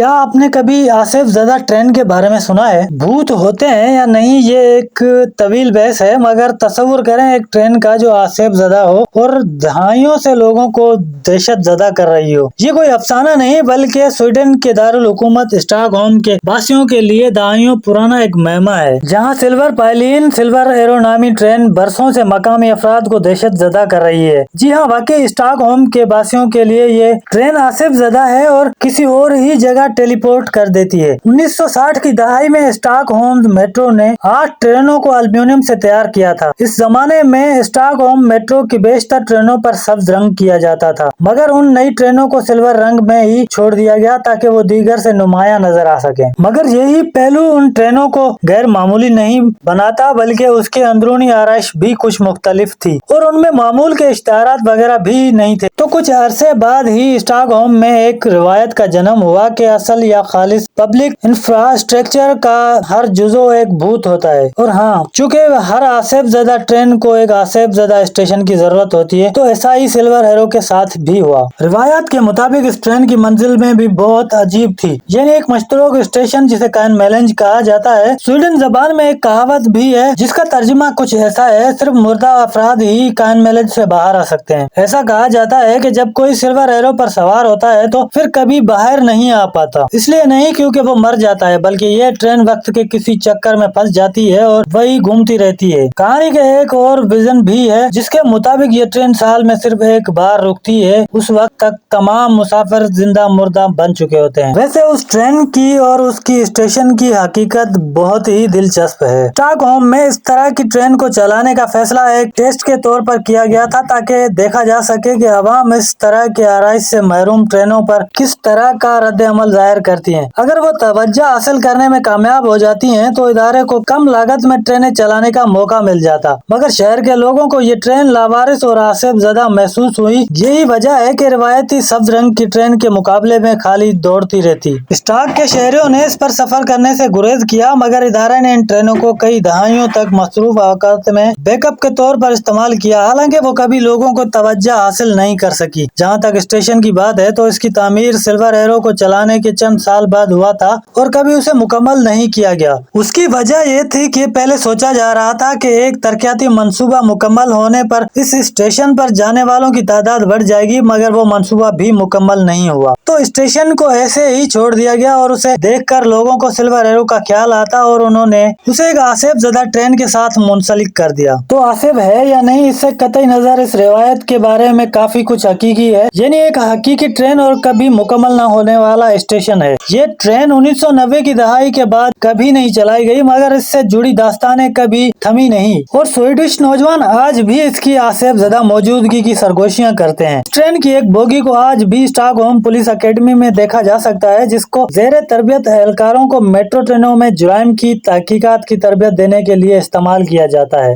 کیا آپ نے کبھی آصف زدہ ٹرین کے بارے میں سنا ہے؟ بھوت ہوتے ہیں یا نہیں یہ ایک طویل بحث ہے، مگر تصور کریں ایک ٹرین کا جو آصف زدہ ہو اور دہائیوں سے لوگوں کو دہشت زدہ کر رہی ہو۔ یہ کوئی افسانہ نہیں بلکہ سویڈن کے دارالحکومت اسٹاک ہوم کے باسیوں کے لیے دہائیوں پرانا ایک مہمہ ہے، جہاں سلور ایرو نامی ٹرین برسوں سے مقامی افراد کو دہشت زدہ کر رہی ہے۔ جی ہاں، واقعی اسٹاک ہوم کے باسیوں کے لیے یہ ٹرین آصف زدہ ہے اور کسی اور ہی جگہ ٹیلی پورٹ کر دیتی ہے۔ 1960 کی دہائی میں اسٹاک ہوم میٹرو نے 8 ٹرینوں کو الومینیم سے تیار کیا تھا۔ اس زمانے میں اسٹاک ہوم میٹرو کی بیشتر ٹرینوں پر سبز رنگ کیا جاتا تھا، مگر ان نئی ٹرینوں کو سلور رنگ میں ہی چھوڑ دیا گیا تاکہ وہ دیگر سے نمایاں نظر آ سکیں۔ مگر یہی پہلو ان ٹرینوں کو غیر معمولی نہیں بناتا، بلکہ اس کے اندرونی آرائش بھی کچھ مختلف تھی اور ان میں معمول کے اشتہارات وغیرہ بھی نہیں تھے۔ تو کچھ عرصے بعد ہی اسٹاک ہوم میں ایک روایت کا جنم ہوا کہ اصل یا خالص پبلک انفراسٹرکچر کا ہر جزو ایک بھوت ہوتا ہے۔ اور ہاں، چونکہ ہر آصف زدہ ٹرین کو ایک آصف زدہ اسٹیشن کی ضرورت ہوتی ہے، تو ایسا ہی سلور ایرو کے ساتھ بھی ہوا۔ روایات کے مطابق اس ٹرین کی منزل میں بھی بہت عجیب تھی، یعنی ایک مشترک اسٹیشن جسے کائن میلنج کہا جاتا ہے۔ سویڈن زبان میں ایک کہاوت بھی ہے جس کا ترجمہ کچھ ایسا ہے: صرف مردہ افراد ہی کائن میلنج سے باہر آ سکتے ہیں۔ ایسا کہا جاتا ہے کہ جب کوئی سلور ایرو پر سوار ہوتا ہے تو پھر کبھی باہر نہیں آ پاتا، اس لیے نہیں کیونکہ وہ مر جاتا ہے، بلکہ یہ ٹرین وقت کے کسی چکر میں پھنس جاتی ہے اور وہی گھومتی رہتی ہے۔ کہانی کا ایک اور ورژن بھی ہے جس کے مطابق یہ ٹرین سال میں صرف ایک بار رکتی ہے، اس وقت تک تمام مسافر زندہ مردہ بن چکے ہوتے ہیں۔ ویسے اس ٹرین کی اور اس کی اسٹیشن کی حقیقت بہت ہی دلچسپ ہے۔ اسٹاک ہوم میں اس طرح کی ٹرین کو چلانے کا فیصلہ ایک ٹیسٹ کے طور پر کیا گیا تھا تاکہ دیکھا جا سکے کہ عوام اس طرح کے آرائش سے محروم ٹرینوں پر کس طرح کا رد عمل ظاہر کرتی ہیں۔ اگر وہ توجہ حاصل کرنے میں کامیاب ہو جاتی ہیں تو ادارے کو کم لاگت میں ٹرینیں چلانے کا موقع مل جاتا، مگر شہر کے لوگوں کو یہ ٹرین لاوارث اور آصف زدہ محسوس ہوئی۔ یہی وجہ ہے کہ روایتی سبز رنگ کی ٹرین کے مقابلے میں خالی دوڑتی رہتی۔ اسٹاک کے شہریوں نے اس پر سفر کرنے سے گریز کیا، مگر ادارے نے ان ٹرینوں کو کئی دہائیوں تک مصروف اوقات میں بیک اپ کے طور پر استعمال کیا، حالانکہ وہ کبھی لوگوں کو توجہ حاصل نہیں کر سکی۔ جہاں تک اسٹیشن کی بات ہے تو اس کی تعمیر سلور ایرو کو چلانے کے چند سال بعد ہوا تھا اور کبھی اسے مکمل نہیں کیا گیا۔ اس کی وجہ یہ تھی کہ پہلے سوچا جا رہا تھا کہ ایک ترقیاتی منصوبہ مکمل ہونے پر اس اسٹیشن پر جانے والوں کی تعداد بڑھ جائے گی، مگر وہ منصوبہ بھی مکمل نہیں ہوا۔ تو اسٹیشن کو ایسے ہی چھوڑ دیا گیا اور اسے دیکھ کر لوگوں کو سلور ایرو کا خیال آتا اور انہوں نے اسے ایک آصف زدہ ٹرین کے ساتھ منسلک کر دیا۔ تو آصف ہے یا نہیں، اس سے قطعی نظر اس روایت کے بارے میں کافی کچھ حقیقی ہے، یعنی ایک حقیقی ٹرین اور کبھی مکمل نہ ہونے والا اسٹیشن ہے۔ یہ ٹرین 1990 کی دہائی کے بعد کبھی نہیں چلائی گئی، مگر اس سے جڑی داستانیں کبھی تھمی نہیں اور سویڈش نوجوان آج بھی اس کی آصف زدہ موجودگی کی سرگوشیاں کرتے ہیں۔ اس ٹرین کی ایک بوگی کو آج بھی اسٹاک ہوم پولیس اکیڈمی میں دیکھا جا سکتا ہے، جس کو زیر تربیت اہلکاروں کو میٹرو ٹرینوں میں جرائم کی تحقیقات کی تربیت دینے کے لیے استعمال کیا جاتا ہے۔